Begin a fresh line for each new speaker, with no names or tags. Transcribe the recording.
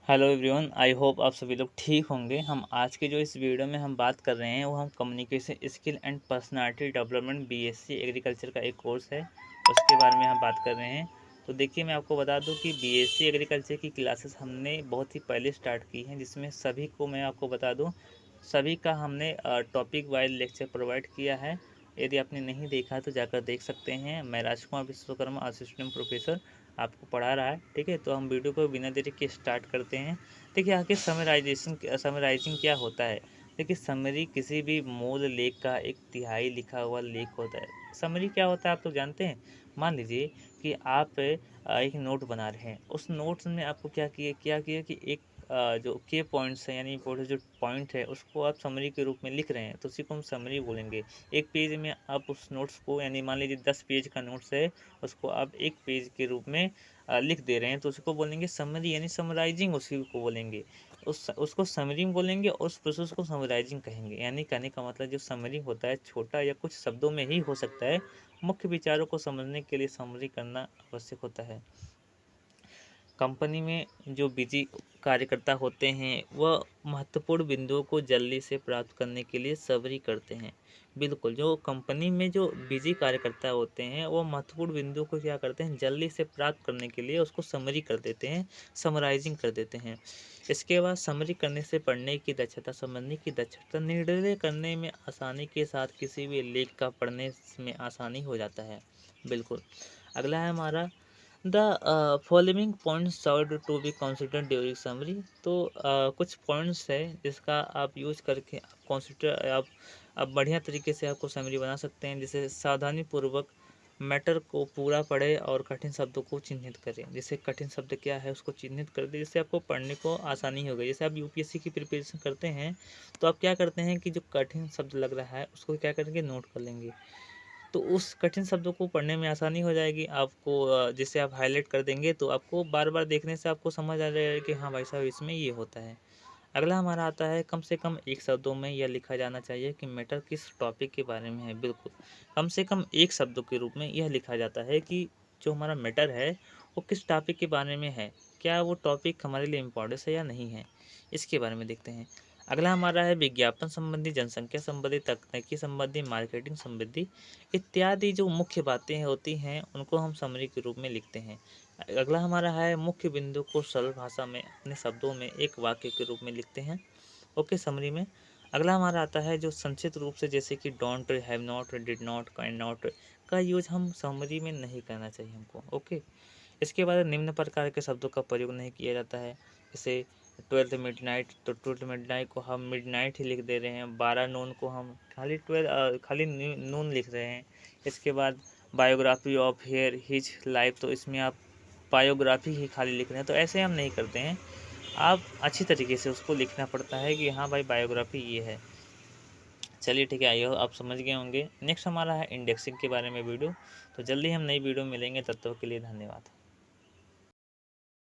Hello everyone, I hope आप सभी लोग ठीक होंगे। हम आज के जो इस वीडियो में हम बात कर रहे हैं वो हम communication skill and personality development BSc agriculture का एक कोर्स है, उसके बारे में हम बात कर रहे हैं। तो देखिए, मैं आपको बता दूं कि बीएससी एग्रीकल्चर की क्लासेस हमने बहुत ही पहले स्टार्ट की हैं, जिसमें सभी को मैं आपको बता दूँ, सभी का हमने टॉपिक वाइज लेक्चर प्रोवाइड किया है। यदि आपने नहीं देखा तो जाकर देख सकते हैं। मैं राजकुमार विश्वकर्मा, असिस्टेंट प्रोफेसर, आपको पढ़ा रहा है। ठीक है, तो हम वीडियो को बिना देरी के स्टार्ट करते हैं। देखिए, आखिर समराइजिंग क्या होता है। देखिए, समरी किसी भी मूल लेख का एक तिहाई लिखा हुआ लेख होता है। समरी क्या होता है आप तो जानते हैं। मान लीजिए कि आप एक नोट बना रहे हैं। उस नोट्स में आपको क्या किया कि एक जो के पॉइंट्स हैं, यानी इम्पोर्टेंट जो पॉइंट है, उसको आप समरी के रूप में लिख रहे हैं, तो उसी को हम समरी बोलेंगे। एक पेज में आप उस नोट्स को, यानी मान लीजिए 10 पेज का नोट्स है, उसको आप एक पेज के रूप में लिख दे रहे हैं, तो उसको बोलेंगे समरी, यानी समराइजिंग उसी को बोलेंगे। उसको समरी बोलेंगे और उस प्रोसेस को समराइजिंग कहेंगे। यानी कहने का मतलब, जो समरी होता है छोटा या कुछ शब्दों में ही हो सकता है। मुख्य विचारों को समझने के लिए समरी करना आवश्यक होता है। कंपनी में जो बिजी कार्यकर्ता होते हैं वह महत्वपूर्ण बिंदुओं को जल्दी से प्राप्त करने के लिए समरी करते हैं। बिल्कुल, जो कंपनी में जो बिजी कार्यकर्ता होते हैं वो महत्वपूर्ण बिंदुओं को क्या करते हैं, जल्दी से प्राप्त करने के लिए उसको समरी कर देते हैं, समराइजिंग कर देते हैं। इसके बाद समरी करने से पढ़ने की दक्षता, समझने की दक्षता, निर्णय करने में आसानी के साथ किसी भी लेख का पढ़ने में आसानी हो जाता है। बिल्कुल। अगला है हमारा, the following points should to be considered during summary. तो कुछ पॉइंट्स है जिसका आप यूज करके आप बढ़िया तरीके से आपको समरी बना सकते हैं। जैसे सावधानी पूर्वक मैटर को पूरा पढ़े और कठिन शब्दों को चिन्हित करें। जैसे कठिन शब्द क्या है उसको चिन्हित कर दे, जिससे आपको पढ़ने को आसानी हो गई। जैसे आप यूपीएससी की प्रिपरेशन करते हैं तो आप क्या करते हैं कि जो कठिन शब्द लग रहा है उसको क्या करेंगे, नोट कर लेंगे। तो उस कठिन शब्दों को पढ़ने में आसानी हो जाएगी आपको। जिसे आप हाईलाइट कर देंगे तो आपको बार बार देखने से आपको समझ आ जाएगा कि हाँ भाई साहब, इसमें ये होता है। अगला हमारा आता है, कम से कम एक शब्दों में यह लिखा जाना चाहिए कि मैटर किस टॉपिक के बारे में है। बिल्कुल, कम से कम एक शब्दों के रूप में यह लिखा जाता है कि जो हमारा मैटर है वो किस टॉपिक के बारे में है, क्या वो टॉपिक हमारे लिए इम्पोर्टेंट है या नहीं है, इसके बारे में देखते हैं। अगला हमारा है, विज्ञापन संबंधी, जनसंख्या संबंधी, तकनीकी संबंधी, मार्केटिंग संबंधी इत्यादि जो मुख्य बातें होती हैं उनको हम समरी के रूप में लिखते हैं। अगला हमारा है, मुख्य बिंदु को सरल भाषा में अपने शब्दों में एक वाक्य के रूप में लिखते हैं। ओके, समरी में। अगला हमारा आता है जो संक्षिप्त रूप से, जैसे कि don't, have not, did not, can not का यूज हम समरी में नहीं करना चाहिए हमको। ओके। इसके बाद निम्न प्रकार के शब्दों का प्रयोग नहीं किया जाता है। जैसे 12 मिडनाइट, तो 12 मिडनाइट को हम मिडनाइट ही लिख दे रहे हैं। 12 नून को हम खाली नून लिख रहे हैं। इसके बाद biography of her his life, तो इसमें आप बायोग्राफी ही खाली लिख रहे हैं। तो ऐसे हम नहीं करते हैं, आप अच्छी तरीके से उसको लिखना पड़ता है कि हाँ भाई, बायोग्राफी ये है। चलिए ठीक है, आइए आप समझ गए होंगे। नेक्स्ट हमारा है इंडेक्सिंग के बारे में वीडियो। तो जल्दी हम नई वीडियो मिलेंगे, तब तक के लिए धन्यवाद।